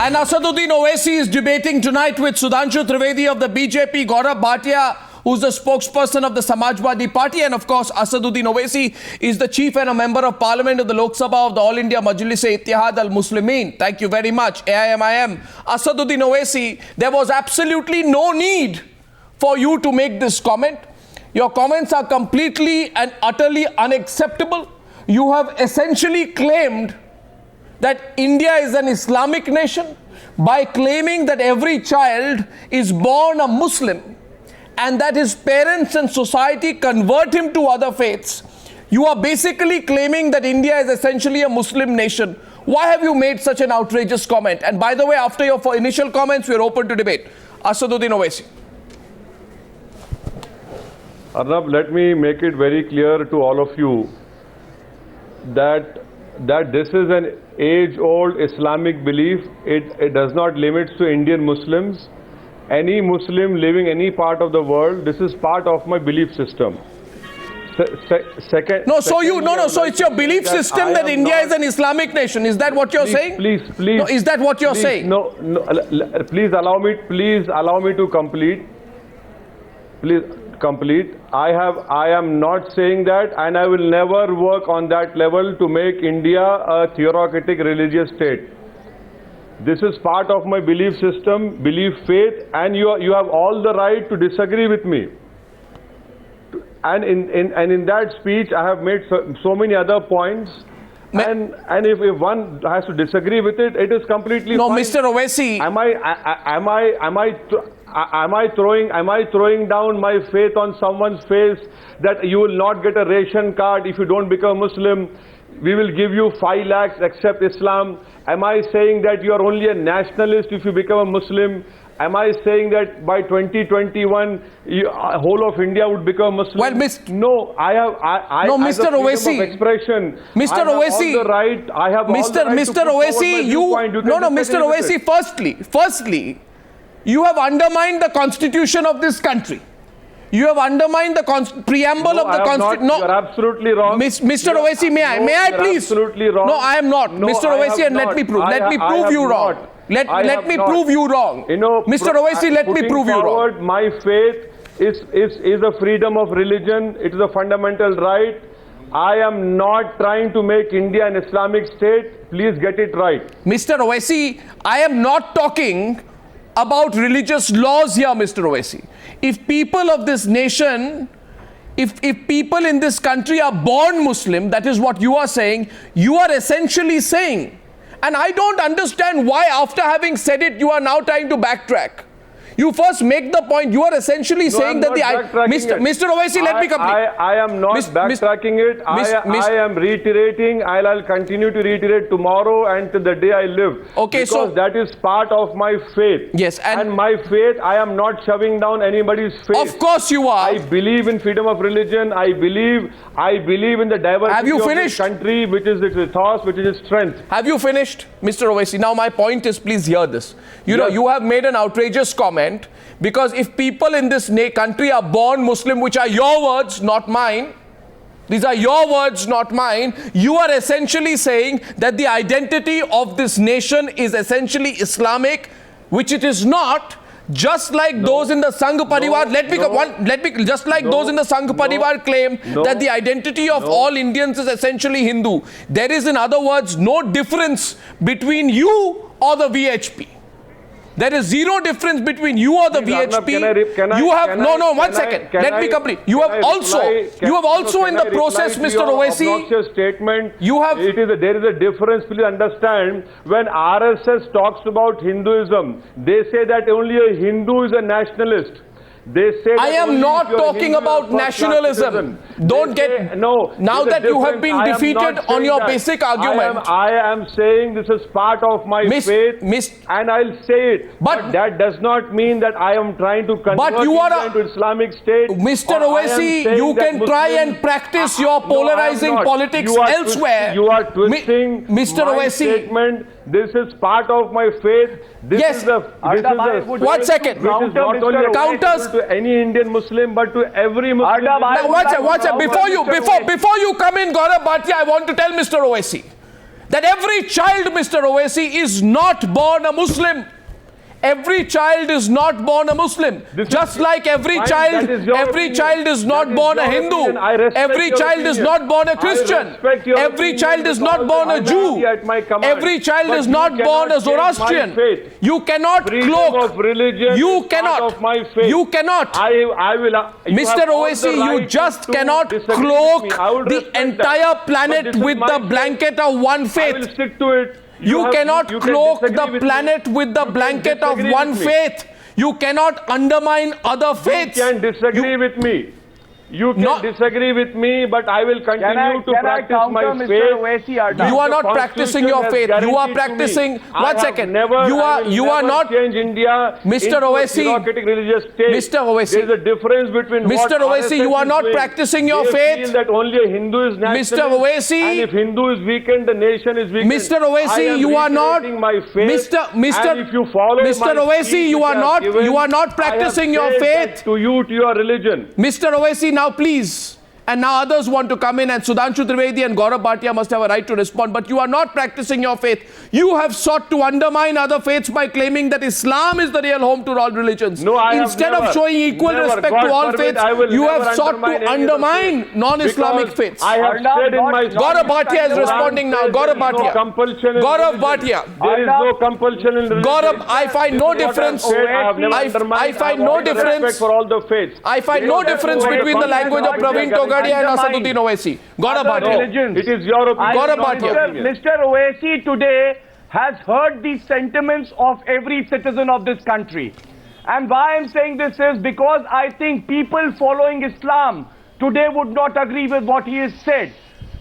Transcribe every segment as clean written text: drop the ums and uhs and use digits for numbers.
And Asaduddin Owaisi is debating tonight with Sudhanshu Trivedi of the BJP, Gaurav Bhatia, who's the spokesperson of the Samajwadi Party, and of course Asaduddin Owaisi is the chief and a member of parliament of the Lok Sabha of the All India Majlis-e-Ittihadal-Muslimin. Thank you very much, AIMIM. Asaduddin Owaisi, there was absolutely no need for you to make this comment. Your comments are completely and utterly unacceptable. You have essentially claimed that India is an Islamic nation by claiming that every child is born a Muslim and that his parents and society convert him to other faiths. You are basically claiming that India is essentially a Muslim nation. Why have you made such an outrageous comment? And by the way, after your initial comments, we are open to debate. Asaduddin Owaisi. Arnab, let me make it very clear to all of you that this is an age-old Islamic belief. It does not limit to Indian Muslims. Any Muslim living any part of the world, this is part of my belief system. So it's your belief system that India is an Islamic nation. Is that what you're saying? Please. No, is that what you're saying? No, please allow me to complete. Please complete. I am not saying that, and I will never work on that level to make India a theocratic religious state. This is part of my belief system, belief faith, and you have all the right to disagree with me. And in that speech, I have made so many other points. And if one has to disagree with it, it is completely fine. Mr. Owaisi. Am I throwing down my faith on someone's face that you will not get a ration card if you don't become Muslim? We will give you 5 lakhs except Islam. Am I saying that you are only a nationalist if you become a Muslim? Am I saying that by 2021 whole of India would become Muslim? Well, no, Mr. Owaisi, expression. Mr. Owaisi, Mr. Owaisi, firstly, you have undermined the constitution of this country. You have undermined the preamble of the constitution. No, you're absolutely wrong. Mr. Owaisi, may I please? Absolutely wrong. No, I am not. Mr. Owaisi, and let me prove you wrong. Let me prove you wrong. Mr. Owaisi, let me prove you wrong. My faith is a freedom of religion. It is a fundamental right. I am not trying to make India an Islamic state. Please get it right. Mr. Owaisi, I am not talking about religious laws here, Mr. Owaisi. If people of this nation, if people in this country are born Muslim, that is what you are saying, you are essentially saying. And I don't understand why, after having said it, you are now trying to backtrack. You first make the point. You are essentially saying that Mr. Owaisi, let me complete. I am not backtracking it. I am reiterating. I'll continue to reiterate tomorrow and to the day I live. Okay, because that is part of my faith. Yes, and my faith, I am not shoving down anybody's faith. Of course you are. I believe in freedom of religion. I believe in the diversity of this country, which is its ethos, which is its strength. Have you finished, Mr. Owaisi? Now my point is, please hear this. You have made an outrageous comment. Because if people in this country are born Muslim, which are your words, not mine, these are your words, not mine, you are essentially saying that the identity of this nation is essentially Islamic, which it is not. Just like those in the Sangh Parivar, those in the Sangh Parivar claim that the identity of all Indians is essentially Hindu. There is, in other words, no difference between you or the VHP. There is zero difference between you or the VHP. One second. Let me complete. You have also in the process, Mr. Owaisi. Statement. There is a difference. Please understand. When RSS talks about Hinduism, they say that only a Hindu is a nationalist. They say I am not talking about nationalism. Don't get now that you have been defeated on your basic argument. I am saying this is part of my faith, and I'll say it. But that does not mean that I am trying to convert India into Islamic state. Mr. Owaisi, you can try and practice your polarizing politics elsewhere. You are twisting Mr. my statement. This is part of my faith. One second. Which is not only applicable to any Indian Muslim, but to every Muslim. Watch it. Before you come in, Gaurav Bhatia, I want to tell Mr. Owaisi that every child, Mr. Owaisi, is not born a Muslim. Every child is not born a Muslim. Just like every child is not born a Hindu. Every child is not born a Christian. Every child is not born a Jew. Every child is not born a Zoroastrian. You cannot cloak. You cannot. You cannot. Mr. Owaisi, you just cannot cloak the entire planet with the blanket of one faith. I will stick to it. You cannot cloak the planet with the blanket of one faith. You cannot undermine other faiths. You can disagree with me. You can disagree with me, but I will continue to practice my faith. You are not practicing your faith. You are practicing. One second. You are not. Change India. Mr. Owaisi. Religious state. Mr. Owaisi. There is a difference between. Mr. Owaisi, you are not practicing your faith. Feel that only a Hindu is nationalist. Mr. Owaisi. And if Hindu is weakened, the nation is weakened. Mr. Owaisi, you are not. My faith. And if you follow Mr. Owaisi, you are not practicing your faith. To your religion. Mr. Owaisi, now please. And now others want to come in, and Sudhanshu Trivedi and Gaurav Bhatia must have a right to respond. But you are not practicing your faith. You have sought to undermine other faiths by claiming that Islam is the real home to all religions. No, Instead of showing equal respect to all faiths, you have sought to undermine non-Islamic faiths. I have said in my Gaurav Bhatia is responding now. Gaurav Bhatia. Gaurav Bhatia. There is no compulsion in religion. Gaurav, I find no difference. I find no difference. For all the faiths. I find no difference between the language of Praveen Togadia and Asaduddin Owaisi. Gaurav Bhatia. It is your opinion. Gaurav Bhatia. Mr. Owaisi today has heard the sentiments of every citizen of this country. And why I'm saying this is because I think people following Islam today would not agree with what he has said.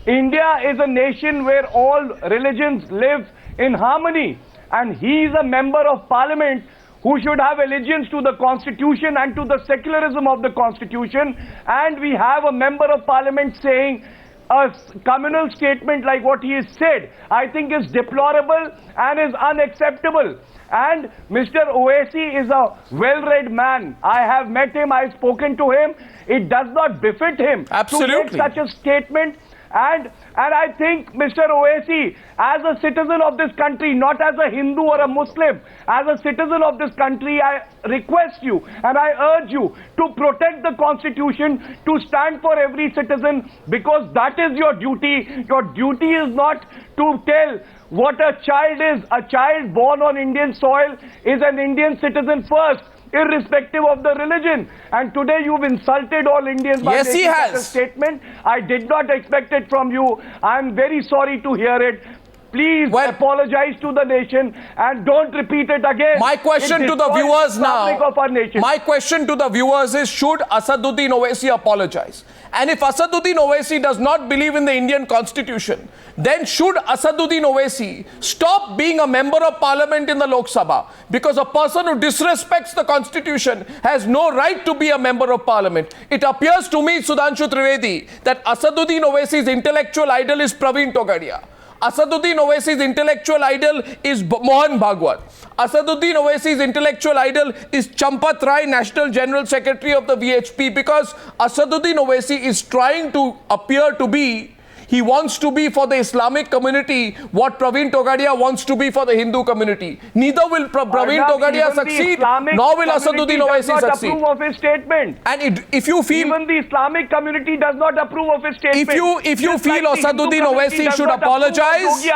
India is a nation where all religions live in harmony. And he is a member of parliament who should have allegiance to the constitution and to the secularism of the constitution. And we have a member of parliament saying a communal statement like what he has said, I think is deplorable and is unacceptable. And Mr. Owaisi is a well-read man. I have met him, I have spoken to him. It does not befit him to make such a statement. And I think, Mr. Owaisi, as a citizen of this country, not as a Hindu or a Muslim, as a citizen of this country, I request you and I urge you to protect the constitution, to stand for every citizen, because that is your duty. Your duty is not to tell what a child is. A child born on Indian soil is an Indian citizen first, irrespective of the religion. And today you've insulted all Indians by making such a statement. I did not expect it from you. I'm very sorry to hear it. Please apologize to the nation and don't repeat it again. My question to the viewers now. Of our nation. My question to the viewers is, should Asaduddin Owaisi apologize? And if Asaduddin Owaisi does not believe in the Indian constitution, then should Asaduddin Owaisi stop being a member of parliament in the Lok Sabha? Because a person who disrespects the constitution has no right to be a member of parliament. It appears to me, Sudhanshu Trivedi, that Asaduddin Owaisi's intellectual idol is Praveen Togadia. Asaduddin Owaisi's intellectual idol is Mohan. Asaduddin Owaisi's intellectual idol is Champat Rai, National General Secretary of the VHP, because Asaduddin Owaisi is trying to appear to be, he wants to be for the Islamic community what Praveen Togadia wants to be for the Hindu community. Neither will Praveen Togadia succeed, nor will Asaduddin Owaisi succeed. Approve of his statement. And if you feel... Even the Islamic community does not approve of his statement. If you feel Asaduddin Owaisi should apologize...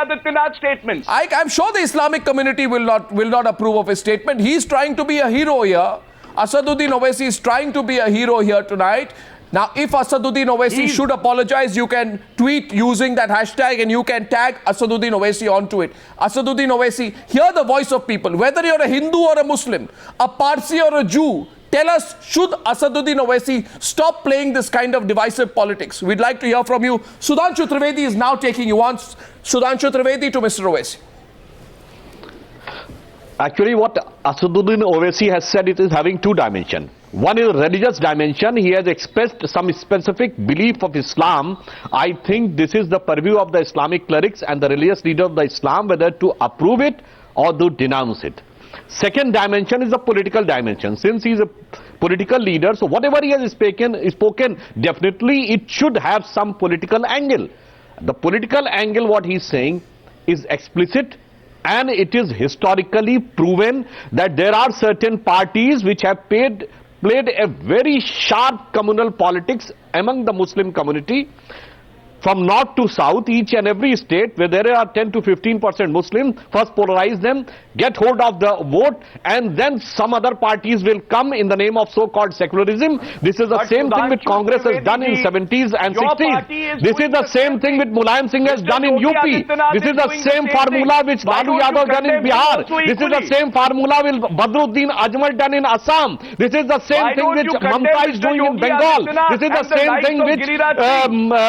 I'm sure the Islamic community will not approve of his statement. He is trying to be a hero here. Asaduddin Owaisi is trying to be a hero here tonight. Now, if Asaduddin Owaisi should apologize, you can tweet using that hashtag and you can tag Asaduddin Owaisi onto it. Asaduddin Owaisi, hear the voice of people. Whether you're a Hindu or a Muslim, a Parsi or a Jew, tell us, should Asaduddin Owaisi stop playing this kind of divisive politics? We'd like to hear from you. Sudhanshu Trivedi is now taking you on. Sudhanshu Trivedi to Mr. Owaisi. Actually, what Asaduddin Owaisi has said, it is having two dimensions. One is religious dimension. He has expressed some specific belief of Islam. I think this is the purview of the Islamic clerics and the religious leader of the Islam, whether to approve it or to denounce it. Second dimension is the political dimension. Since he is a political leader, so whatever he has spoken, definitely it should have some political angle. The political angle, what he is saying, is explicit, and it is historically proven that there are certain parties which have played a very sharp communal politics among the Muslim community. From north to south, each and every state where there are 10 to 15% Muslims, first polarize them, get hold of the vote, and then some other parties will come in the name of so-called secularism. This is the same thing which Congress has done in 70s and 60s. This is the same thing which Mulayam Singh has done in UP. This is the same formula which Lalu Yadav done in Bihar. This is the same formula which Badruddin Ajmal done in Assam. This is the same thing which Mamta is doing in Bengal. This is the same thing which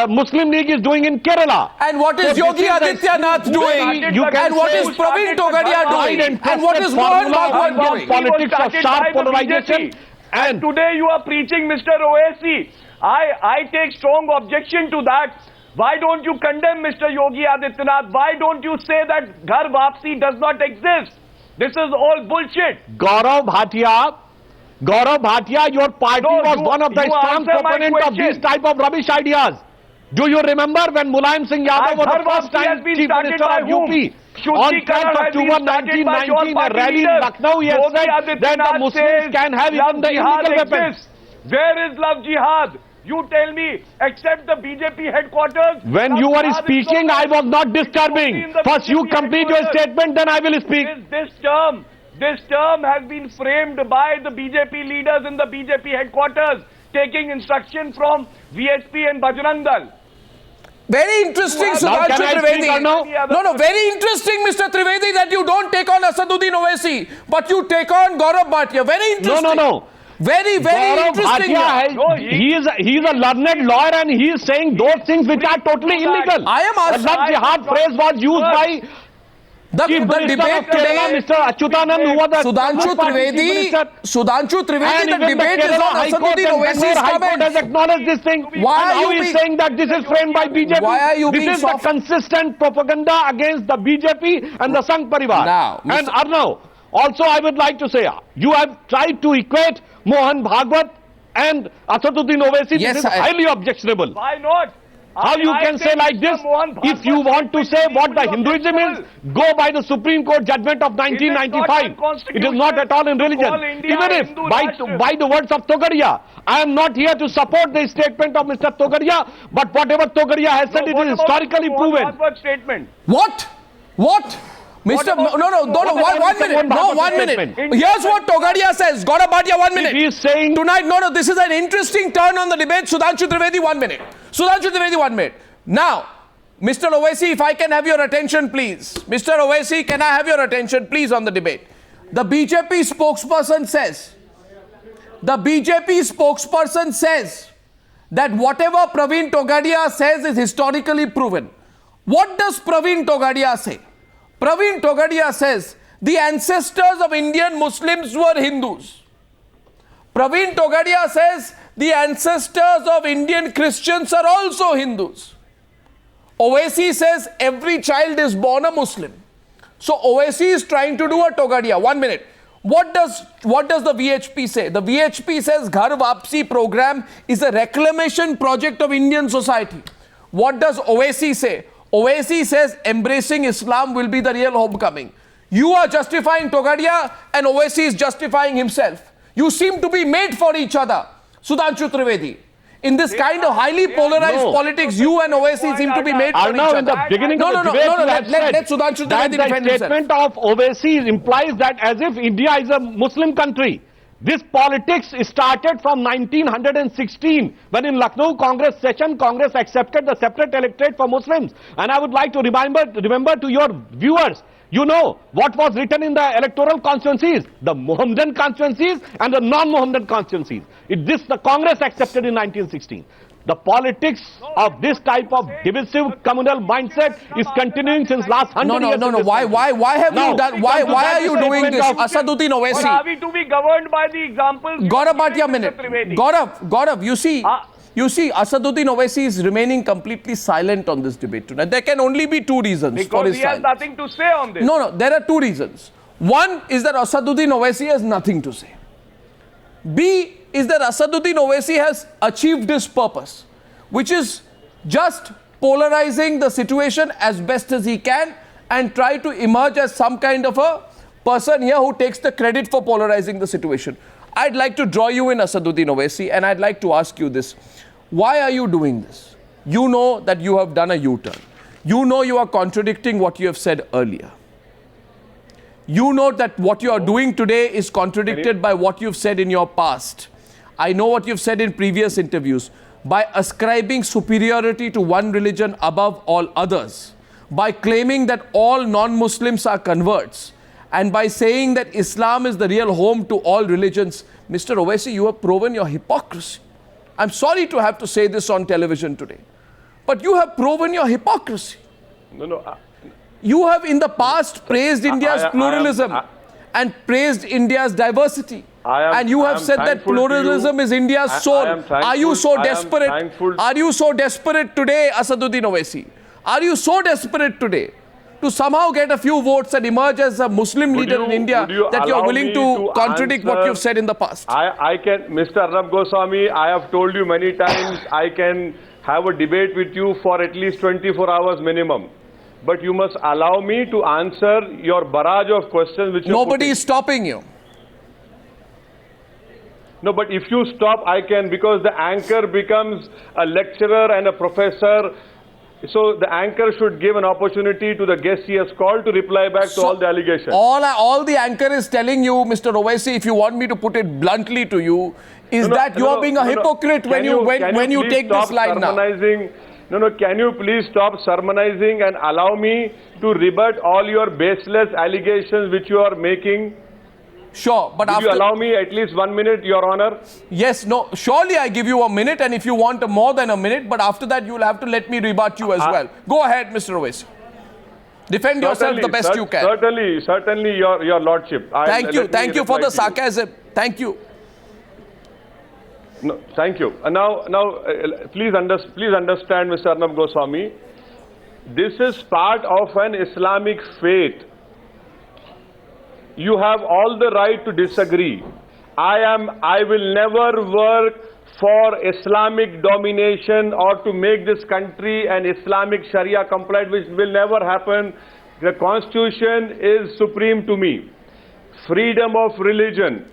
Muslim League is doing in Kerala. And what is Yogi Adityanath doing? And what is Praveen Togadia doing? And what is Mohan doing? Politics of sharp polarization. And today you are preaching, Mr. Owaisi. I take strong objection to that. Why don't you condemn Mr. Yogi Adityanath? Why don't you say that ghar wapsi does not exist? This is all bullshit. Gaurav Bhatia, your party was one of the strong proponents of these type of rubbish ideas. Do you remember when Mulayam Singh Yadav was the first time Chief Minister of UP? On 10th October 1919, a rally in Lucknow, he has said that the Muslims can have even the illegal weapons. Where is love jihad? You tell me, except the BJP headquarters. When you were speaking, I was not disturbing. First you complete your statement, then I will speak. This term has been framed by the BJP leaders in the BJP headquarters, taking instruction from VSP and Bajrang Dal. Very interesting, Sudhanshu Trivedi. No, very interesting, Mr. Trivedi, that you don't take on Asaduddin Owaisi, but you take on Gaurav Bhatia. Very interesting. No. Very Gaurav interesting. He is a learned lawyer and he is saying those things which are totally illegal. I am asking. The love jihad phrase was used by the debate today, Mr. Achyutanand, who was the Sudhanshu Trivedi, the debate is on Asaduddin Owaisi's comment. Has acknowledged this thing. Why are you saying that this is framed by BJP? Why are you this is the consistent propaganda against the BJP and the Sangh Parivar. Now, and Arnab, also I would like to say, you have tried to equate Mohan Bhagwat and Asaduddin Owaisi. Yes, this is highly objectionable. Why not? How you can say like this? If you want to say what the Hinduism is, go by the Supreme Court judgment of 1995. It is not at all in religion. Even if by the words of Togadia, I am not here to support the statement of Mr. Togadia, but whatever Togadia has said, it is historically proven. What? Mr. One minute. Here's what Togadia says. Gaurav Bhatia, 1 minute. He is saying tonight, this is an interesting turn on the debate. Sudhanshu Trivedi, 1 minute. Sudhanshu Trivedi, 1 minute. Now, Mr. Owaisi, if I can have your attention, please. Mr. Owaisi, can I have your attention, please, on the debate? The BJP spokesperson says that whatever Praveen Togadia says is historically proven. What does Praveen Togadia say? Praveen Togadia says the ancestors of Indian Muslims were Hindus. Praveen Togadia says the ancestors of Indian Christians are also Hindus. Owaisi says every child is born a Muslim. So Owaisi is trying to do a Togadia. 1 minute. What does the VHP say? The VHP says Ghar Wapsi program is a reclamation project of Indian society. What does Owaisi say? Owaisi says embracing Islam will be the real homecoming. You are justifying Togadia and Owaisi is justifying himself. You seem to be made for each other. Sudhanshu Trivedi. In this kind of highly polarized politics, you and Owaisi seem to be made for each other. In the beginning of the debate, let Sudhanshu Trivedi defend himself. The statement of Owaisi implies that as if India is a Muslim country. This politics started from 1916 when in Lucknow Congress session, Congress accepted the separate electorate for Muslims. And I would like to remember to your viewers, you know what was written in the electoral constituencies, the Mohammedan constituencies and the non-Mohammedan constituencies. The Congress accepted in 1916. The politics of this type of divisive communal mindset is continuing since last 100 years. No. Why have you done? Why are you doing this, Asaduddin Owaisi? Are we to be governed by the examples? Gaurav Bhatia, a minute. Gaurav, you see, Asaduddin Owaisi is remaining completely silent on this debate tonight. There can only be two reasons for his silence. Because he has nothing to say on this. No, there are two reasons. One is that Asaduddin Owaisi has nothing to say. B is that Asaduddin Owaisi has achieved his purpose, which is just polarizing the situation as best as he can and try to emerge as some kind of a person here who takes the credit for polarizing the situation. I'd like to draw you in, Asaduddin Owaisi, and I'd like to ask you this. Why are you doing this? You know that you have done a U-turn. You know you are contradicting what you have said earlier. You know that what you are doing today is contradicted by what you've said in your past. I know what you've said in previous interviews. By ascribing superiority to one religion above all others, by claiming that all non-Muslims are converts, and by saying that Islam is the real home to all religions, Mr. Owaisi, you have proven your hypocrisy. I'm sorry to have to say this on television today, but you have proven your hypocrisy. You have in the past praised India's pluralism and praised India's diversity. And you have said that pluralism is India's soul. Are you so desperate? Are you so desperate today, Asaduddin Owaisi? Are you so desperate today to somehow get a few votes and emerge as a Muslim leader in India that you are willing to contradict what you've said in the past? I can, Mr. Arnab Goswami, I have told you many times, I can have a debate with you for at least 24 hours minimum. But you must allow me to answer your barrage of questions which nobody is stopping you. No, but if you stop, I can, because the anchor becomes a lecturer and a professor. So the anchor should give an opportunity to the guest he has called to reply back to all the allegations. All the anchor is telling you, Mr. Owaisi, if you want me to put it bluntly to you, is that you are being a hypocrite when you take this line now. Can you please stop sermonizing and allow me to rebut all your baseless allegations which you are making? Sure, but Will you allow me at least 1 minute, Your Honor? Yes, no, surely I give you a minute, and if you want more than a minute, but after that you will have to let me rebut you as well. Go ahead, Mr. Owaisi. Defend yourself the best you can. Certainly, Your Lordship. Thank you for the sarcasm. Thank you. No, thank you. Now, please understand, Mr. Arnab Goswami, this is part of an Islamic faith. You have all the right to disagree. I will never work for Islamic domination or to make this country an Islamic Sharia compliant, which will never happen. The Constitution is supreme to me. Freedom of religion,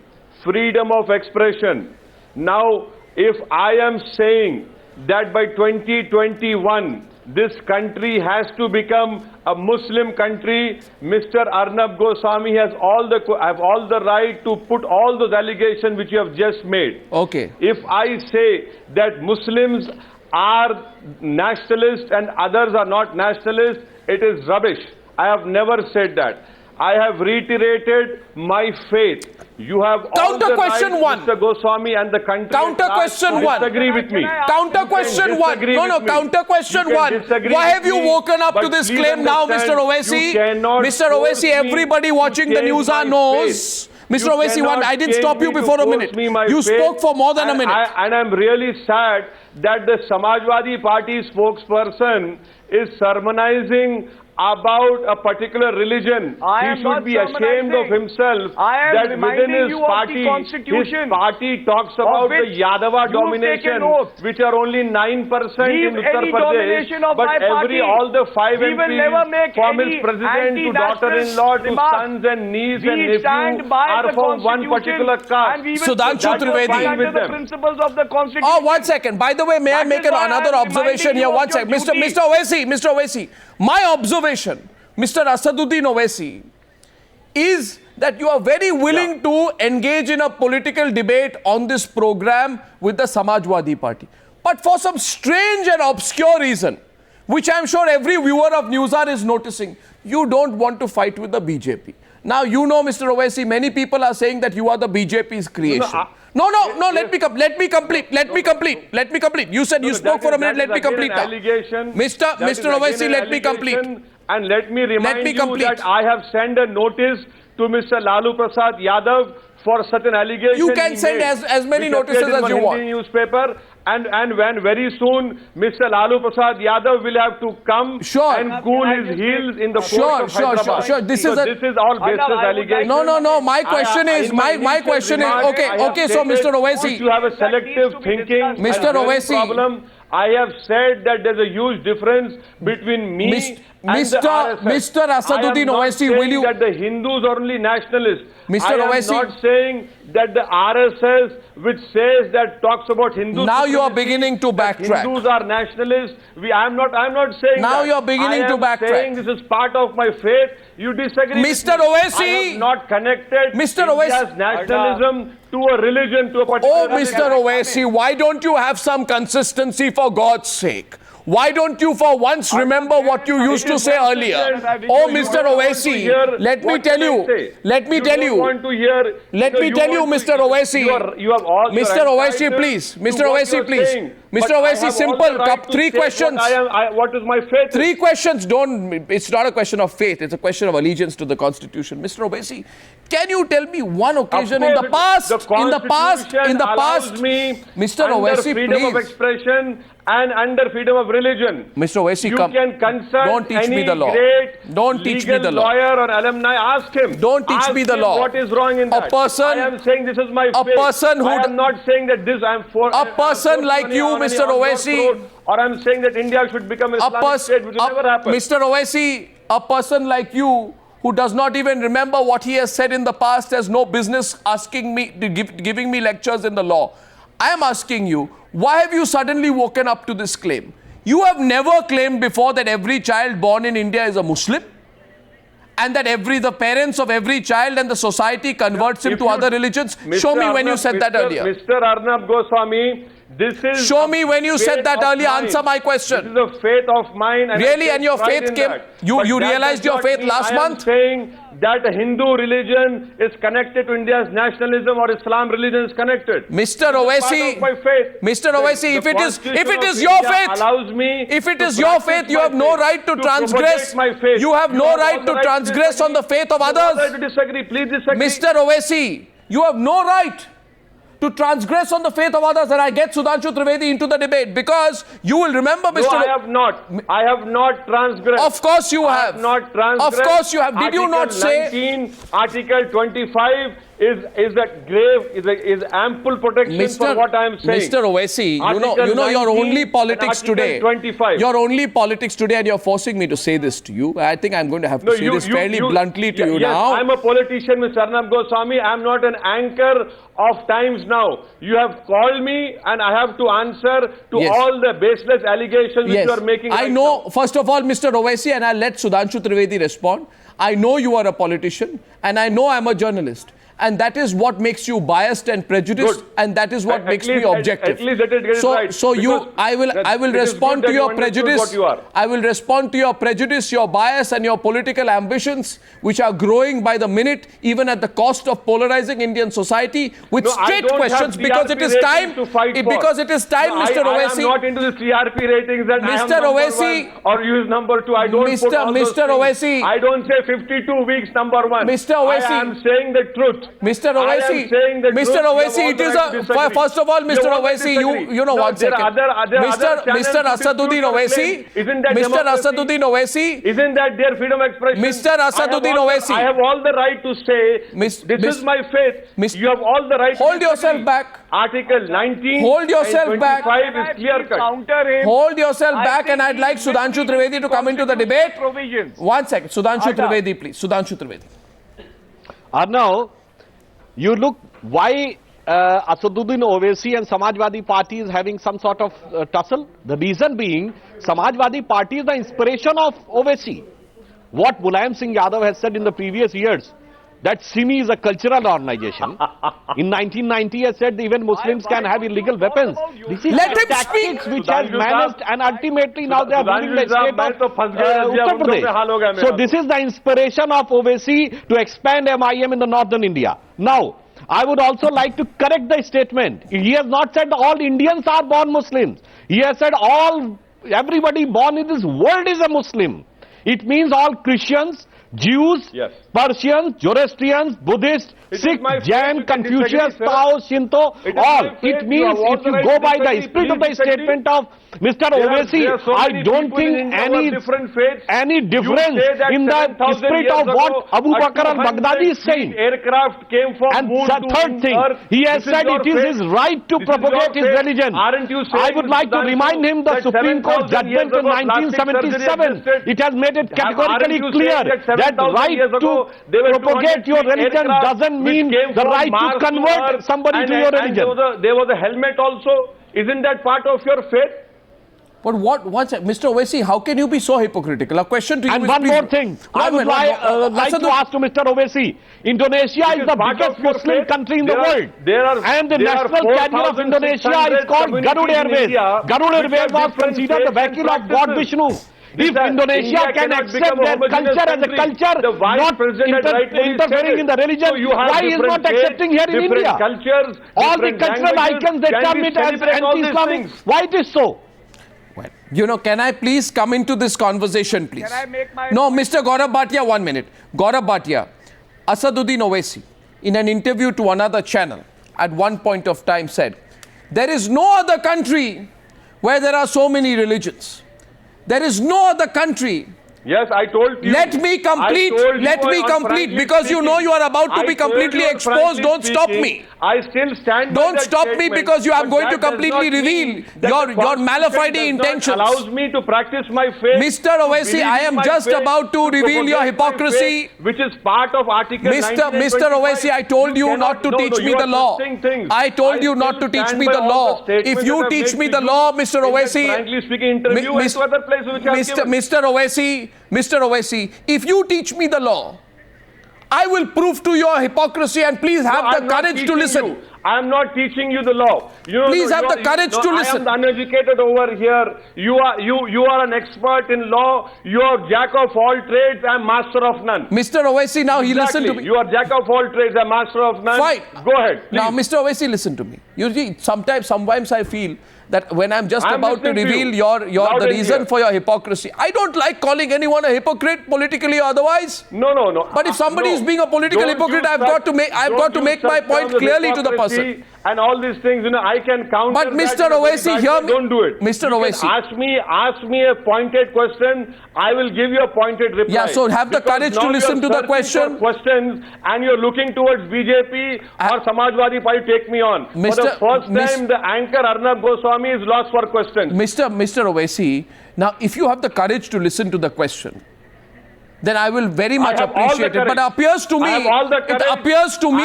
freedom of expression. Now, if I am saying that by 2021, this country has to become a Muslim country, Mr. Arnab Goswami has all the right to put all those allegations which you have just made. Okay. If I say that Muslims are nationalists and others are not nationalists, it is rubbish. I have never said that. I have reiterated my faith. You have all the right, Mr. Goswami, and the country counter question one. Disagree with me. Counter question one. No, counter question one. Why have you woken up to this claim now, Mr. Owaisi? Mr. Owaisi, everybody watching the Newshour knows. Mr. Owaisi, I didn't stop you before a minute. You spoke for more than a minute. And I'm really sad that the Samajwadi Party spokesperson is sermonizing about a particular religion. He should be ashamed of himself that within his party talks about the Yadava domination, which are only 9% in Uttar Pradesh, but all the 5 MPs, from his president to daughter-in-law to sons and niece and nephew are from one particular caste. Sudhanshu Trivedi. Oh, 1 second. By the way, may I make another observation here? 1 second. Mr. Owaisi, my observation, Mr. Asaduddin Owaisi, is that you are very willing to engage in a political debate on this program with the Samajwadi Party. But for some strange and obscure reason, which I'm sure every viewer of Newshour is noticing, you don't want to fight with the BJP. Now, you know, Mr. Owaisi, many people are saying that you are the BJP's creation. No, let me complete. You said you spoke for a minute, let me complete now. Mr. Owaisi, let me complete. And let me remind you that I have sent a notice to Mr. Lalu Prasad Yadav for such an allegation. You can send as many notices as you want. Newspaper. And when very soon Mr. Lalu Prasad Yadav will have to come and cool his heels in the court of Hyderabad. Sure. This is all baseless allegation. No. My question is, okay. So, Mr. Owaisi, you have a selective thinking. Mr. Owaisi, problem. I have said that there's a huge difference between me Mr. Asaduddin Owaisi, will you... that the Hindus are only nationalists. Mr. Owaisi... I am not saying that the RSS, which says that talks about Hindus... Now you are beginning to backtrack. Hindus are nationalists. I'm not saying now that. You are beginning to backtrack. I am saying this is part of my faith. You disagree Mr. with me. Owaisi... I have not connected Mr. India's nationalism to a religion, to a particular religion. Mr. Owaisi, why don't you have some consistency for God's sake? Why don't you for once remember what you used to say earlier? Oh, Mr. Owaisi, let me tell you, Mr. Owaisi, Mr. Owaisi, please, Mr. Owaisi, please. Mr. Owaisi, simple, three questions. What is my faith? Three questions, it's not a question of faith, it's a question of allegiance to the Constitution. Mr. Owaisi, can you tell me one occasion in the past, Mr. Owaisi, freedom of expression and under freedom of religion. Mr. Owaisi, you can consult don't teach any me the law. Great don't teach me the law. Lawyer or alumni, ask him. Don't teach me the law. What is wrong in that? I am saying this is my faith. I am not saying that this I am for. A person like you, Mr. Owaisi, or I am saying that India should become an Islamic state, which will never happen. Mr. Owaisi, a person like you, who does not even remember what he has said in the past, has no business asking me, giving me lectures in the law. I am asking you, why have you suddenly woken up to this claim? You have never claimed before that every child born in India is a Muslim, and that the parents of every child and the society converts him to other religions. Show me when you said that earlier. Mr. Arnab Goswami, this is... Show me when you said that earlier. Answer my question. This is a faith of mine. And really? And your faith came... You realized your faith last month? I am saying that a Hindu religion is connected to India's nationalism, or Islam religion is connected. Mr. Owaisi, Mr. Owaisi, if it is your faith, allows me if it is your faith, you have no right to transgress. You have no right to transgress on the faith of others. Please disagree. Mr. Owaisi, you have no right to transgress on the faith of others, and I get Sudhanshu Trivedi into the debate because you will remember, Mr. No, I have not. I have not transgressed. Of course you have. I have not transgressed. Of course you have. Did you not say? Article 25 is ample protection for what I am saying. Mr. Owaisi, you know your only politics today. 25. Your only politics today, and you're forcing me to say this to you. I think I'm going to have to say this fairly bluntly to you now. I'm a politician, Mr. Arnab Goswami. I'm not an anchor of times now. You have called me and I have to answer to all the baseless allegations which you are making. I know, first of all, Mr. Owaisi, and I'll let Sudhanshu Trivedi respond. I know you are a politician and I know I'm a journalist. And that is what makes you biased and prejudiced, and that is what makes me objective. At least let it get it right. So I will respond to your prejudice. I will respond to your prejudice, your bias, and your political ambitions, which are growing by the minute, even at the cost of polarizing Indian society, with straight questions, because it is time. Because it is time, Mr. Owaisi. I am not into the TRP ratings that Mr. Owaisi or use number 2. I don't put all those Mr. Owaisi. I don't say 52 weeks number 1. Mr. Owaisi. I am saying the truth. Mr. Owaisi, it is a, first of all, Mr. Owaisi, you know, 1 second. Mr. Asaduddin Owaisi, Mr. Asaduddin Owaisi, isn't that their freedom of expression? Mr. Asaduddin Owaisi, I have all the right to say, this is my faith. You have all the right to hold yourself back. Article 19 hold yourself and 25 back. is clear cut. Hold yourself back, and I'd like Sudhanshu Trivedi to come into the debate. 1 second. Sudhanshu Trivedi, please. Sudhanshu Trivedi. Arnab, you look why Asaduddin Owaisi and Samajwadi Party is having some sort of tussle. The reason being, Samajwadi Party is the inspiration of Owaisi. What Mulayam Singh Yadav has said in the previous years, that SIMI is a cultural organization. In 1990, he has said even Muslims can have illegal weapons. This is Let him tactics which has managed, and ultimately now they are ruling the state of Uttar Pradesh. So this is the inspiration of Owaisi to expand MIM in the northern India. Now, I would also like to correct the statement. He has not said all Indians are born Muslims. He has said everybody born in this world is a Muslim. It means all Christians, Jews, Persians, Zoroastrians, Buddhists, Sikh, Jain, Confucius, Tao, Shinto, all. It means if you go by the spirit of the statement of Mr. Owaisi, I don't think any difference in the spirit of what Abu Bakr al-Baghdadi is saying. Aircraft came from And moon the to third thing, he has said it is his right to propagate his religion. I would like to remind him the Supreme Court judgment in 1977. It has made it categorically clear that right to propagate your religion doesn't mean the right to convert somebody to your religion. There was a helmet also. Isn't that part of your faith? But Mr. Owaisi, how can you be so hypocritical? A question to you And is one please, more thing, I would like to ask to Mr. Owaisi, Indonesia is the biggest Muslim country in the world. And the national carrier of Indonesia is called Garuda Airways. Garuda Airways was considered the vehicle of God Vishnu. If Indonesia can accept their culture as a culture, not interfering in the religion, why is not accepting here in India? All the cultural icons, they term it as anti-Islamic. Why it is so? you know, can I please come into this conversation, please? Can I make my... No, Mr. Gaurav Bhatia, 1 minute. Gaurav Bhatia, Asaduddin Owaisi, in an interview to another channel, at one point of time said, there is no other country where there are so many religions. There is no other country. Yes, I told you. Let me complete, because you know you are about to be completely exposed. Don't stop me. I still stand by Don't stop me because you are going to completely reveal your malafide intentions. Allows me to practice my faith. Mr. Owaisi, I am just about to reveal your hypocrisy. Which is part of Article 19 and 25. Mr. Owaisi, I told you not to teach me the law. I told you not to teach me the law. If you teach me the law, Mr. Owaisi, frankly speaking, interview and to other places which Mr. Owaisi, if you teach me the law, I will prove to your hypocrisy, and please have the courage to listen. I am not teaching you the law. Please have the courage to listen. I am uneducated over here. You are an expert in law. You are jack of all trades. I am master of none. Mr. Owaisi, now he listened to me. You are jack of all trades. I am master of none. Fine. Go ahead. Please. Now, Mr. Owaisi, listen to me. You see, sometimes I feel that when I'm just about to reveal the reason for your hypocrisy, I don't like calling anyone a hypocrite, politically or otherwise. No. But if somebody is being a political hypocrite, I've got to make my point clearly to the person. And all these things, you know, I can counter. But Mr. Owaisi, hear me. Don't do it. Mr. Owaisi, ask me a pointed question. I will give you a pointed reply. Yeah, so have the courage to listen to the question. Questions, and you're looking towards BJP or Samajwadi Party. Take me on. For the first time, the anchor Arnab Goswami is lost for questions. Mr. Owaisi, now if you have the courage to listen to the question, then I will very much appreciate it. But it appears to me,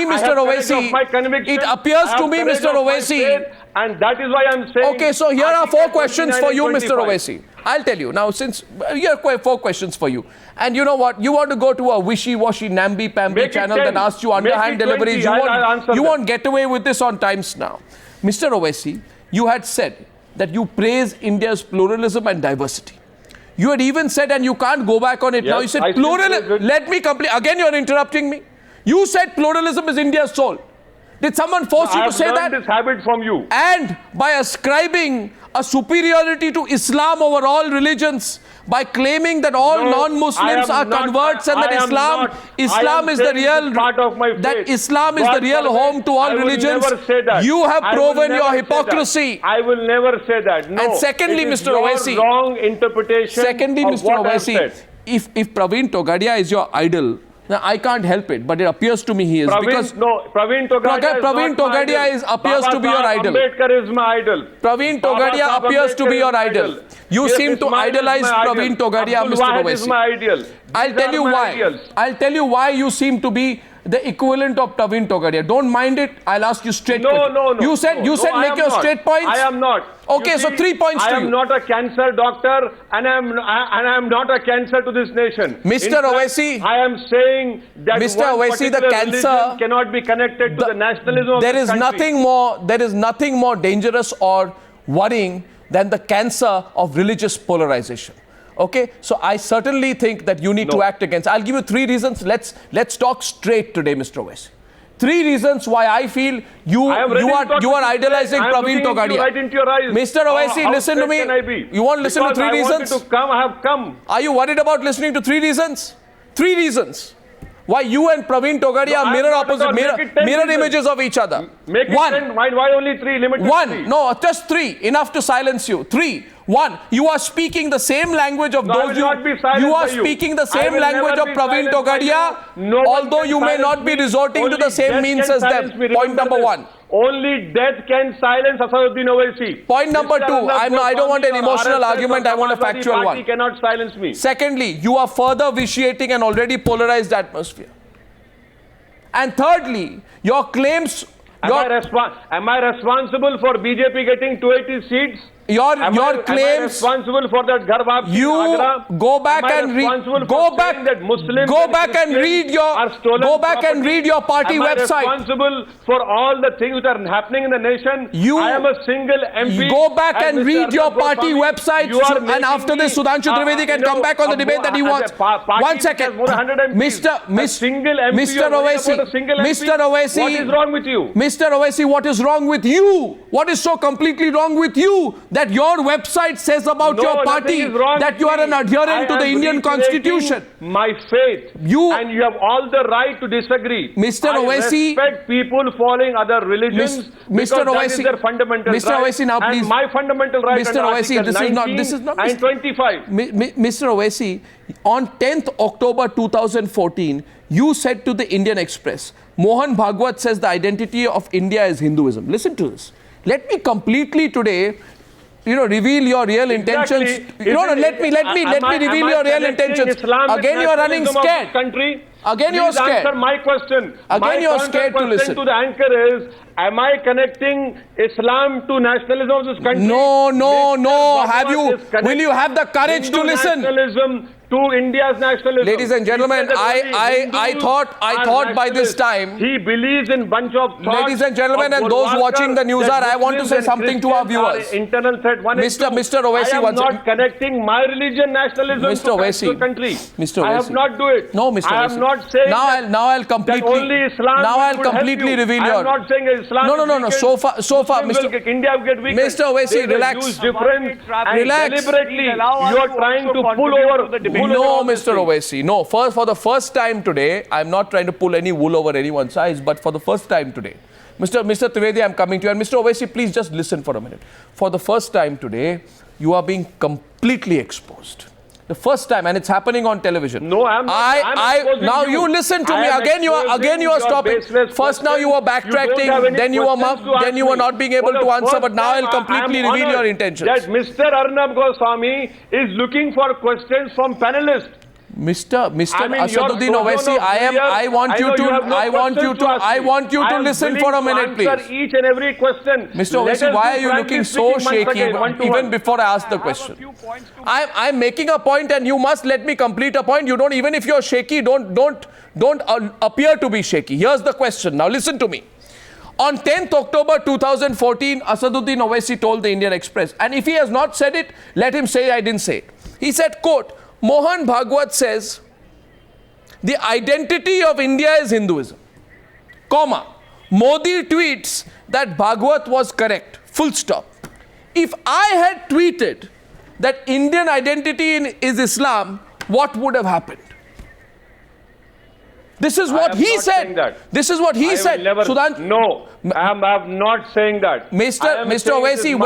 Mr. Owaisi, and that is why I'm saying. Okay, so here are 4 questions for you, Mr. Owaisi. I'll tell you now. Since here are 4 questions for you, and you know what? You want to go to a wishy-washy, namby-pamby channel that asks you underhand deliveries. You won't get away with this on Times Now, Mr. Owaisi. You had said that you praise India's pluralism and diversity. You had even said, and you can't go back on it now, you said pluralism. Let me complete. Again, you're interrupting me. You said pluralism is India's soul. Did someone force you to say that? I have learned this habit from you. And by ascribing a superiority to Islam over all religions, by claiming that all non-Muslims are converts and that Islam is the real part of my faith. That Islam is the real home to all religions. You have proven your hypocrisy. I will never say that. No. And secondly, Mr. Owaisi, wrong interpretation. Secondly, Mr. Owaisi, if Praveen Togadia is your idol, now, I can't help it, but it appears to me he is. Praveen Togadia appears to be your idol. Ambedkar is my idol. Praveen Togadia appears to be your idol. You seem to idolize Praveen Togadia, Mr. Owaisi. Is my ideal. I'll tell you why. I'll tell you why you seem to be the equivalent of Praveen Togadia. Don't mind it. I'll ask you straight. No. You said make your straight points. I am not. Okay, so 3 points to you. I am not a cancer doctor, and I am not a cancer to this nation. Mr. Owaisi, I am saying that Mr. Owaisi, the cancer cannot be connected to the nationalism of there is nothing more dangerous or worrying than the cancer of religious polarization. Okay, so I certainly think that you need to act against. I'll give you 3 reasons. Let's talk straight today, Mr. Owaisi. 3 reasons why I feel you are idolizing Praveen Togadia. Right into your eyes. Mr. Owaisi, listen to me. You want to listen to 3 reasons? I have come. Are you worried about listening to 3 reasons? 3 reasons. Why you and Praveen Togadia are mirror opposite, mirror images of each other. Make it 10. Why only 3? Limit it to 1. 3. No, just 3. Enough to silence you. 3. 1. You are speaking the same language of No, I those will not be silenced you are by you. speaking the I same will language never of be Praveen silenced by Togadia, you. No one although can you may silence not be me. resorting to Only the same death means can as them. silence me. Point Remember number this. 1. Only death can silence Asaduddin Owaisi. Point number 2. I don't want an emotional argument. I want a factual one. He cannot silence me. Secondly, you are further vitiating an already polarized atmosphere. And thirdly, your claims... Am I responsible for BJP getting 280 seats? Your Am I claims... responsible for that ghar wapsi You in Agra? go back Am I and read. responsible Go for back. saying that Muslims Go and back and Christians read your. are stolen Go back and property? read your party Am I website. responsible for all the things that are happening in the nation? You- I am a single MP. Go back and Mr. read your Arnab party Goswami, website, you are and making after this, me, Sudhanshu Trivedi can come back on the debate that he wants. Party 1 which second, has more than 100 MPs. A single MP, Mr. you are worried Owaisi, about a single MP? Mr. Owaisi, What is wrong with you? Mr. Owaisi, what is wrong with you? What is so completely wrong with you that your website says about your nothing party is wrong that with you are me. an adherent I to the am Indian reiterating Constitution? My faith. And you have all the right to disagree. Mr. Owaisi, I respect people following other religions Mr. because that is Owaisi, their fundamental Mr. right. Owaisi, now please. And my fundamental right Mr. under Owaisi, Article this is not and 25. Mr. Owaisi, on 10th October 2014, you said to the Indian Express, Mohan Bhagwat says the identity of India is Hinduism. Listen to this. Let me completely today, reveal your real intentions. Let me reveal your real intentions. Again, you are running scared. Again, you are scared. Answer my question. Again, you are scared to listen. To the anchor is, am I connecting Islam to nationalism of this country? No. Mr. Will you have the courage to listen? Nationalism to India's nationalism. Ladies and gentlemen, I thought by this time. He believes in bunch of thoughts. Ladies and gentlemen, and those watching the Newshour, I want to say something to our viewers. Internal threat. Mr. Owaisi, I am not connecting my religion, nationalism to the country. Mr. Owaisi. I have not do it. No, Mr. Owaisi. I am not saying now I'll completely. that only Islam now I'll would completely help you. reveal I your. am not saying Islam. No. So far, Mr. India will get weaker. Mr. Owaisi, relax. Difference. Relax. Deliberately, you are trying to pull over. No, Mr. Owaisi. No. For the first time today, I'm not trying to pull any wool over anyone's eyes, but for the first time today, Mr. Trivedi, I'm coming to you. And Mr. Owaisi, please just listen for a minute. For the first time today, you are being completely exposed. The first time, and it's happening on television. No, I'm not. Now you listen to me again. You are stopping. First, now you are backtracting. Then you were not being able to answer. But now I'll completely reveal your intentions. That Mr. Arnab Goswami is looking for questions from panelists. Mr. Asaduddin Owaisi, I want you to listen for a minute, please. Each and every question. Mr. Owaisi, why are you looking so shaky even before I ask the question? I'm making a point and you must let me complete a point. You don't, even if you're shaky, don't appear to be shaky. Here's the question. Now listen to me. On 10th October 2014, Asaduddin Owaisi told the Indian Express, and if he has not said it, let him say I didn't say it. He said, quote, Mohan Bhagwat says, the identity of India is Hinduism, comma, Modi tweets that Bhagwat was correct, full stop. If I had tweeted that Indian identity is Islam, what would have happened? This is what he said. This is what he said. No, I am not saying that. Mr. Owaisi,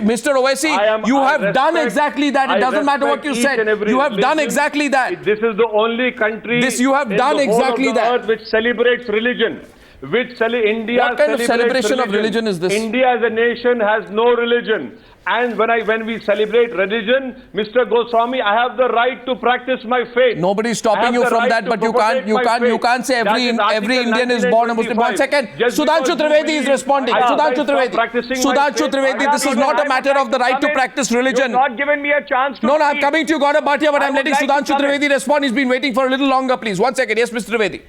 Mr. Owaisi, you have done exactly that. It doesn't matter what you said. You have done exactly that. This is the only country you have done exactly that. Earth which celebrates religion. India what kind of celebration of religion is this? India as a nation has no religion. And when we celebrate religion, Mr. Goswami, I have the right to practice my faith. Nobody is stopping you from that, but you can't say every Indian is born a Muslim. 1 second. Sudhanshu Trivedi is responding. Sudhanshu Trivedi, this is not a matter of the right to practice religion. You have not given me a chance to No, I'm coming to you, Gaurav Bhatia, but I'm letting Sudhanshu Trivedi respond. He's been waiting for a little longer, please. 1 second. Yes, Mr. Trivedi.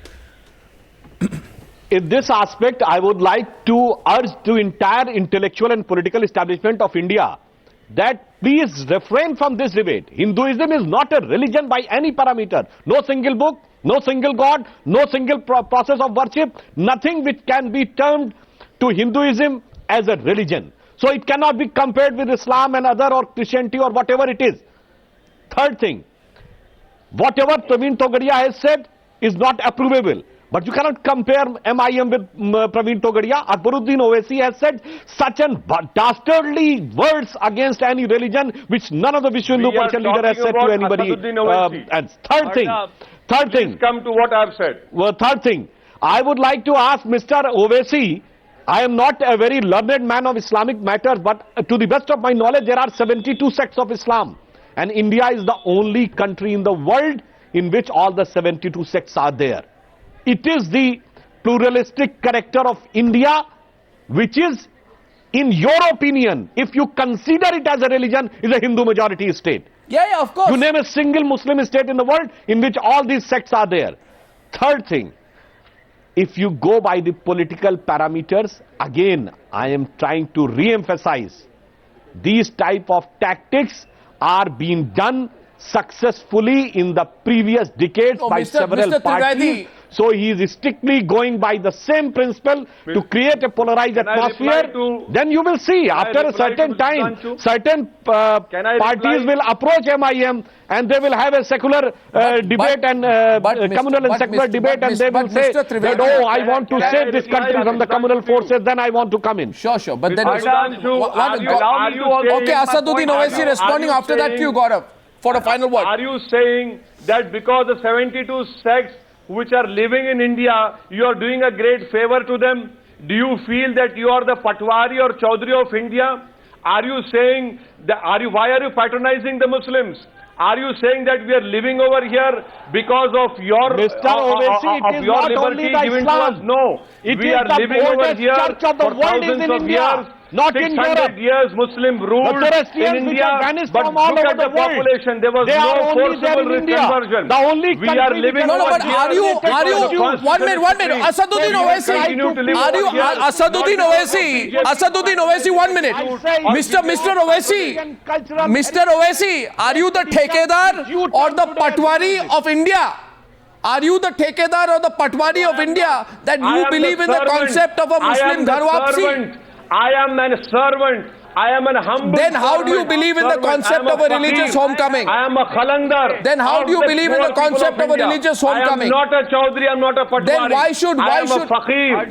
In this aspect, I would like to urge the entire intellectual and political establishment of India that please refrain from this debate. Hinduism is not a religion by any parameter. No single book, no single god, no single process of worship, nothing which can be termed to Hinduism as a religion. So it cannot be compared with Islam and other or Christianity or whatever it is. Third thing, whatever Praveen Togadia has said, is not approvable. But you cannot compare MIM with Praveen Togadia. Asaduddin Owaisi has said such an dastardly words against any religion which none of the Vishnu Hindu Pershian leader has said to anybody. And third thing, come to what I have said. Third thing, I would like to ask Mr. Owaisi, I am not a very learned man of Islamic matters, but to the best of my knowledge, there are 72 sects of Islam. And India is the only country in the world in which all the 72 sects are there. It is the pluralistic character of India, which is, in your opinion, if you consider it as a religion, is a Hindu majority state. Yeah, of course. You name a single Muslim state in the world in which all these sects are there. Third thing, if you go by the political parameters, again, I am trying to re-emphasize, these type of tactics are being done successfully in the previous decades by several parties. So he is strictly going by the same principle to create a polarized atmosphere. Then you will see, after a certain time, certain parties will approach MIM and they will have a secular debate and communal and secular debate, and they will say that, oh, I want to save this country from the communal forces, then I want to come in. Sure. But then... Okay, Asaduddin Owaisi responding after that to you, Gaurav, for a final word. Are you saying that because the 72 sects which are living in India, you are doing a great favor to them? Do you feel that you are the Patwari or Chaudhary of India? Are you saying that, why are you patronizing the Muslims? Are you saying that we are living over here because of your Mr. Owaisi, it is not only the Islam. No, we are living over here for thousands of years. Not in Europe. 600 years Muslim ruled in India, but look at the population. There was no forcible conversion. The only we are living No, but are you, 1 minute, Asaduddin Owaisi, Asaduddin Owaisi, 1 minute. Mr. Owaisi, are you the Thekedar or the Patwari of India? Are you the Thekedar or the Patwari of India that you believe in the concept of a Muslim ghar wapsi? I am a servant. I am a humble Then how do you believe in the concept of a religious homecoming? I am a Khalandar. Then how do you believe in the concept of a religious homecoming? I am not a Chaudhary, I am not a Patwari. Then why should I am a Fakir. I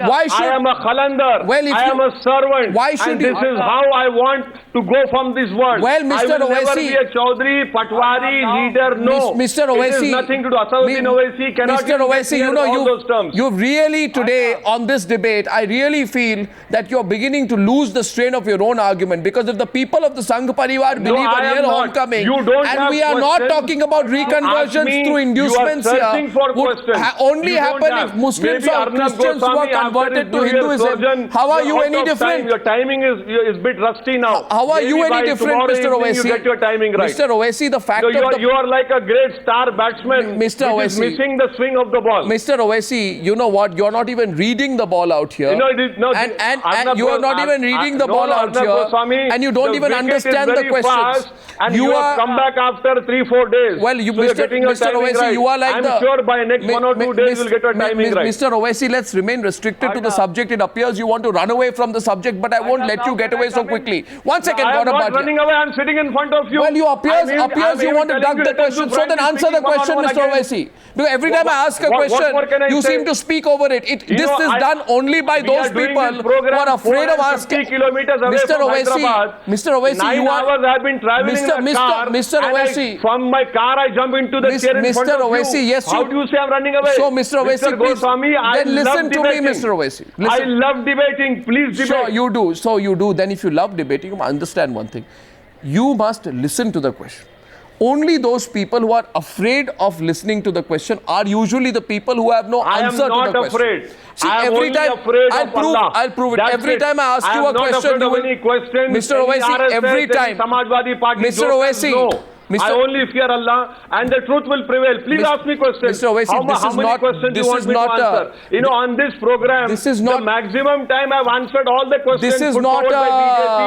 am a Khalandar. I am a servant. Why should this is how I want to go from this world. Well, Mr. I will never Owaisi, be a Chaudhary, Patwari, leader, no. Mr. Owaisi, it has nothing to do. Asaduddin Owaisi cannot Mr. Owaisi, you know, all those terms. you've really today on this debate, I really feel that you're beginning to lose the strain of your own argument, because if the people of the Sangh Parivar believe in real homecoming, and we are not talking about reconversions through inducements here, would only happen if Muslims or Christians who are converted to Hinduism. How are you any different? Your timing is a bit rusty now. How are you any different, Mr. Owaisi? You get your timing right. Mr. Owaisi, the fact of you are like a great star batsman, Mr. Owaisi, is missing the swing of the ball. Mr. Owaisi, you know what? You're not even reading the ball out here. And you are not even reading the ball out here. And you don't even understand the questions. And you have come back after 3-4 days. Well, Mr. Owaisi, right. you are like I'm sure by next 1 or 2 days you'll get your timing right. Mr. Owaisi, let's remain restricted to the subject. It appears you want to run away from the subject, but I won't let you get away so quickly. 1 second, I am Gaurav not Bhatia. running away. I'm sitting in front of you. Well, you appears you want to duck the question. So then answer the question, Mr. Owaisi. Because every time I ask a question, you seem to speak over it. This is done only by those people who are afraid of asking. Mr. Owaisi, you are... 9 hours I've been traveling in the car. Mr. Owaisi. From my car I jump into the chair in front of you. Mr. Owaisi, yes. How do you say I'm running away? So, Mr. Owaisi, Mr. Goswami, then listen to me, Mr. Owaisi. I love debating. Please debate. Sure, you do. So you do. Then if you love debating, you must understand one thing. You must listen to the question. Only those people who are afraid of listening to the question are usually the people who have no answer to the question. I am not afraid. See, I am every only time afraid of Allah. I'll prove it. That's Every time I ask you a question, you will... Mr. Owaisi, every time... Mr. Owaisi... I only fear Allah, and the truth will prevail. Please ask me questions. Mr. Owaisi, how many questions do you want me to answer? You know, on this program, the maximum time I've answered all the questions put forward by BJP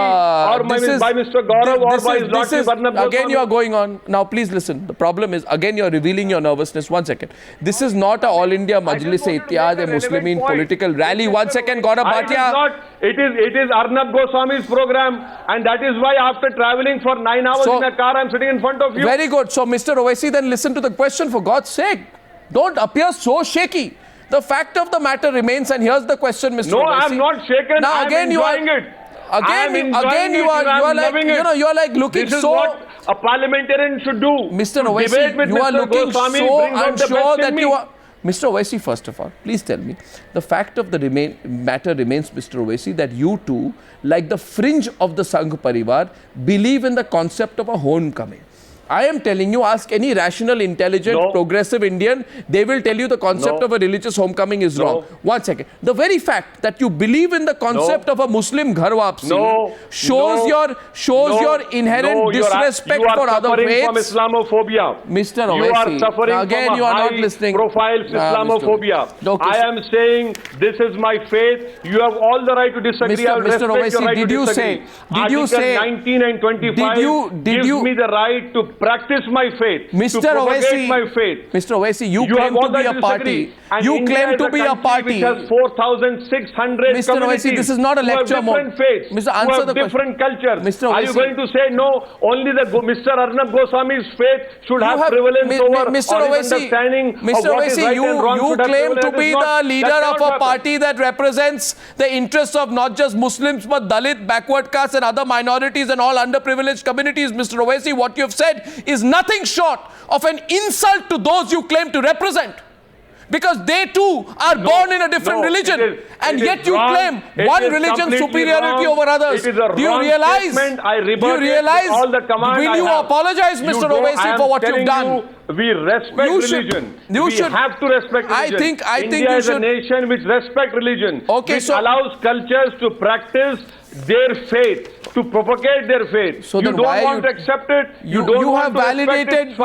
or by Mr. Gaurav or by his Lordship Arnab. Again, you are going on. Now, please listen. The problem is, again, you are revealing your nervousness. 1 second. This is not a All India Majlis-e-Ittihadal-Muslimin political rally. 1 second, Gaurav Bhatia. It is Arnab Goswami's program, and that is why after traveling for 9 hours in a car, I'm sitting in front of you. Very good. So, Mr. Owaisi, then listen to the question for God's sake. Don't appear so shaky. The fact of the matter remains, and here's the question, Mr. No, Owaisi. I'm not shaken. Now I'm again enjoying it. Again you are like looking this is so. What a parliamentarian should do. Mr. To Owaisi, debate with you are Mr. looking Goswami so brings out the unsure best in that me. you are. Mr. Owaisi, first of all, please tell me, the fact of the matter remains, Mr. Owaisi, that you too, like the fringe of the Sangh Parivar, believe in the concept of a homecoming. I am telling you, ask any rational, intelligent, progressive Indian, they will tell you the concept of a religious homecoming is wrong. 1 second. The very fact that you believe in the concept of a Muslim ghar wapsi shows your inherent disrespect for other faiths. From Islamophobia. Mr. Owaisi, you are suffering again from you are a not listening. Profile Islamophobia. Okay, I am saying this is my faith. You have all the right to disagree. Mr. Owaisi, did you say? Did you say? 19 and 25 gives me the right to practice my faith, Mr. to propagate Owaisi, my faith. Mr. Owaisi, you claim to be a party. You claim to be a party. Which has 4,600 Mr. Owaisi, this is not a lecture mode. Faiths, Mr. Answer the different cultures. Mr. Owaisi, are you going to say no? Only the Mr. Arnab Goswami's faith should have prevalence over Mr. Owaisi, understanding Mr. of what is Owaisi, right and wrong you claim to be the leader of a party that represents the interests of not just Muslims but Dalit, backward castes and other minorities and all underprivileged communities. Mr. Owaisi, what you have said is nothing short of an insult to those you claim to represent. Because they too are born in a different religion. And yet you claim one religion's superiority over others. Do you realize? All the will you apologize, Mr. Owaisi, for what you've done? We respect religion. We have to respect religion. I think India you is should. a nation which respects religion. Okay, which allows cultures to practice their faith, to propagate their faith. So you then don't why want to accept it. You have validated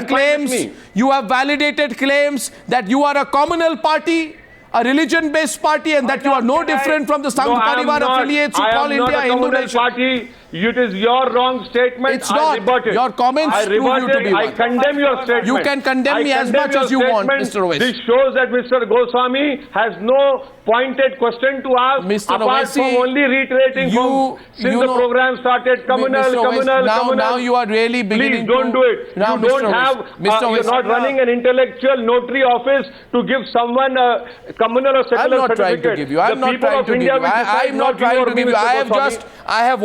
claims. You have validated claims that you are a communal party, a religion-based party, and that you are no different from the Sangh Parivar affiliates who call India Hindu nation. Party. It is your wrong statement. It's not. Your comments prove you to be one. I condemn your statement. You can condemn me as much as you want, Mr. Owaisi. This shows that Mr. Goswami has no pointed question to ask, Mr. apart Owaisi, from only reiterating since the program started, communal. Now you are really beginning. Please don't do it. Now, you don't have. You're not running an intellectual notary office to give someone a communal or secular certificate. I'm not trying to give you. I'm not trying to give you. I'm not trying to give you.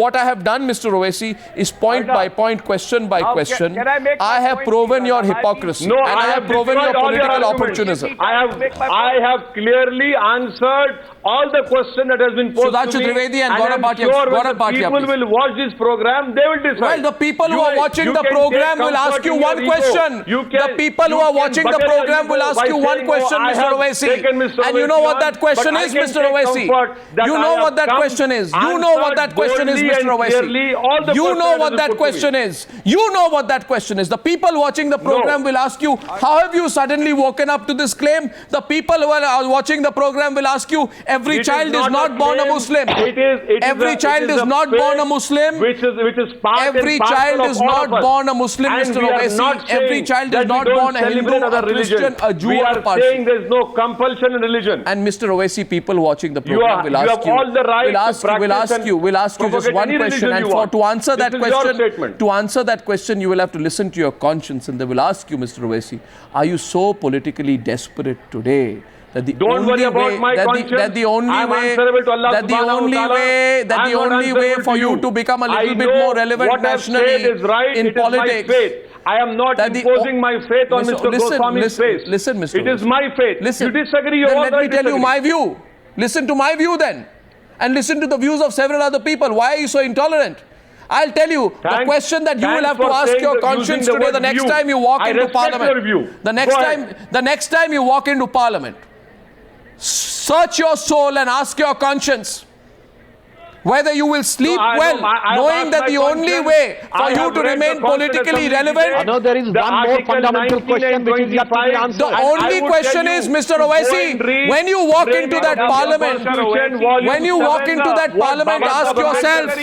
What I have done, Mr. Owaisi, is point by point, question by question. I have proven your hypocrisy. No, and I have proven your political opportunism. I have clearly answered all the question that has been posed Sudhanshu to me. Trivedi and Gaurav Bhatia. Gaurav Bhatia, people will watch this program, they will decide. Well, the people who are watching the program will ask you one question. The people who are watching the program will ask you one question, Mr. Owaisi. And you know what that question is, Mr. Owaisi? You know what that question is. You know what that question is, Mr. Owaisi. You know what that question is. You know what that question is. The people watching the program will ask you, how have you suddenly woken up to this claim? The people who are watching the program will ask you, every child is not born a Muslim. Every child is not born a Muslim. Which is part every child is not born a Muslim, Mr. Owaisi. Every child is not born a Hindu, a Christian, a Jew, or a Parsi. We are saying there is no compulsion in religion. And Mr. Owaisi, people watching the program will ask you. Will ask you just one question. And to answer that question, you will have to listen to your conscience, and they will ask you, Mr. Owaisi, are you so politically desperate today that the only way for you to become a little bit more relevant nationally in politics? I am not imposing my faith on Mr. Goswami's faith. Listen, Mr. It is my faith. Listen. You disagree, then let me tell you my view. Listen to my view then. And listen to the views of several other people. Why are you so intolerant? I'll tell you, the question that you will have to ask your conscience today, the next time you walk into Parliament. The next time you walk into Parliament, search your soul and ask your conscience whether you will sleep knowing that the only way for you to remain politically relevant. I know there is one more fundamental question which is yet to be answered. The only question is, Mr. Owaisi, when you walk into that Parliament, ask yourself.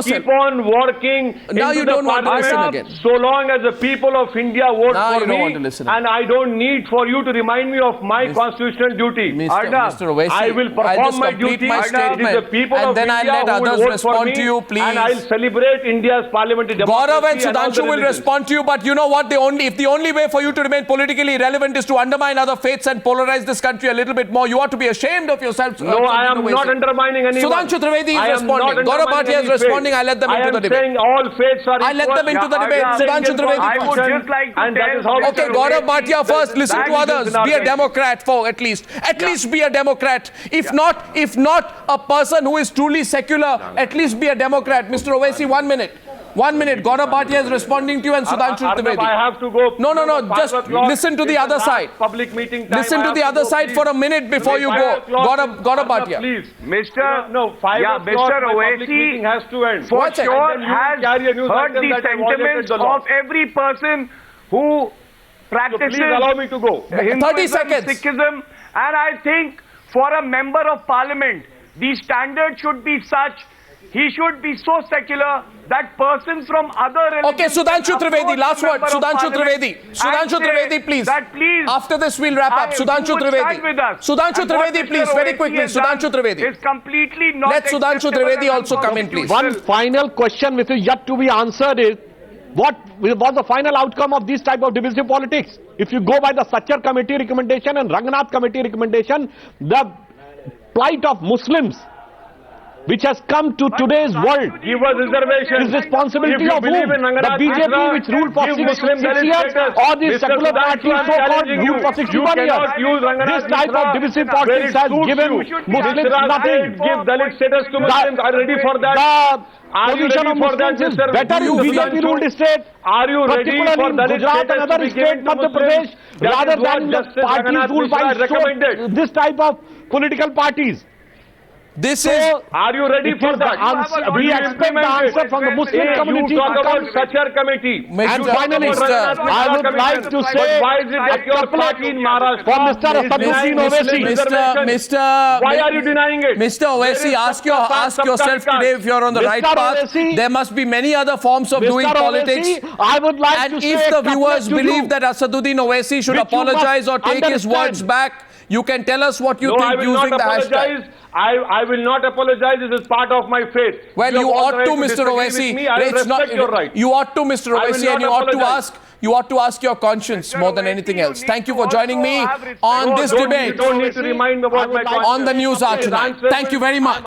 Keep on working. Now you don't want to listen again. So long as the people of India vote for me, and I don't need for you to remind me of my constitutional duty. Mr. Owaisi, I will I'll just my complete duty. my It is the statement people and of then I'll India let who will others vote for respond me, to you, please. And I'll celebrate India's parliamentary democracy. Gaurav and all the Sudhanshu will religions. respond to you, but you know what? If the only way for you to remain politically relevant is to undermine other faiths and polarize this country a little bit more, you ought to be ashamed of yourself. No, I am not undermining anyone. Sudhanshu Trivedi I is am not responding. Gaurav undermining Bhatia is any responding. faith. I'll let them into the I am debate. saying all faiths are I'll let them into the debate. Sudhanshu Trivedi. I would just like to And that tell is how Mr. Okay, Mr. Gaurav Owaisi Bhatia first. Listen that to is others. in our Be a country. Democrat for at least be a Democrat. If not a person who is truly secular, at least be a Democrat. Mr. Owaisi, 1 minute. 1 minute. Gaurav Bhatia is responding to you and Sudhanshu Arnab, Trivedi. I have to go. No, just 5 o'clock. listen to the It's other last side. Public meeting time. Listen I to have the other go, side please. for a minute before you go. 5 o'clock. Gaurav Arnab, Bhatia. Please. Mr. No, 5 o'clock. Mr. my public Owaisi meeting has to end. for One second. sure And then you has carry a news heard item the that I violated sentiments the law. of every person who So practices please allow me to go. 30 seconds. Sikhism, and I think for a member of parliament, the standard should be such, he should be so secular that persons from other religions... Okay, Sudhanshu can Trivedi, approach last the word. member of Sudhanshu parliament Trivedi. and Sudhanshu say Trivedi, please. that please... After this, we'll wrap up. Sudhanshu you would stand with Trivedi. us. Sudhanshu And what Trivedi, Mr. please, very Owaisi quickly. has done Sudhanshu Trivedi. is completely not Let Sudhanshu acceptable Trivedi and also come in, please. unconstitutional. One final question which is yet to be answered is, what was the final outcome of this type of divisive politics? If you go by the Sachar committee recommendation and Rajnath committee recommendation, the plight of Muslims which has come to today's world Give us reservation. is responsibility If you of believe whom? in The Ranganath BJP Singh, which ruled for give 66 Muslim years status. or the Mr. secular Sudhanshu, parties I'm so-called challenging ruled for you. 61 You years. cannot use Ranganath This type of Singh divisive where politics it has suits given you. Muslims Mr. nothing. Give Dalit status to Muslims. Are you ready for that? The Are you position ready of for that, Muslims is Mr. better in You BJP feel- ruled state. Are you ready for Particularly in Dalit Gujarat status and to other be states, given to Madhya Muslims? Pradesh, That rather is what than the Justice parties Ranganath ruled by Mishra recommended. this type of political parties. This So, is... Are you ready it for is the that? answer, we You expect the implement it. answer from the Muslim Hey, community you talk to about come. Sachar committee. And Mr. finally, I would like to But say why is it that your party in Maharashtra for Mr. is denying Asaduddin Owaisi. Muslim reservation? Why are you denying it? Mr. Owaisi, ask yourself today if you're on the Mr. right path. Owaisi, There must be many other forms of doing Mr. politics. Owaisi, I would like And to say if a the couplet viewers to believe you. that Asaduddin Owaisi should Which you apologize or must take his words understand. back, you can tell us what you No, I think will using not the hashtag. apologize. I will not apologize. This is part of my faith. Well, have you all ought the right to, Mr. disagree Owaisi. with me. I will It's not- respect your right. You ought to, Mr. I will Owaisi, and not apologize. you ought to ask your conscience more than Owaisi, anything you else. need Thank you to for joining also me have respect. on No, this You debate don't need to remind me about my I would like conscience. on the Newshour tonight. Thank you very much.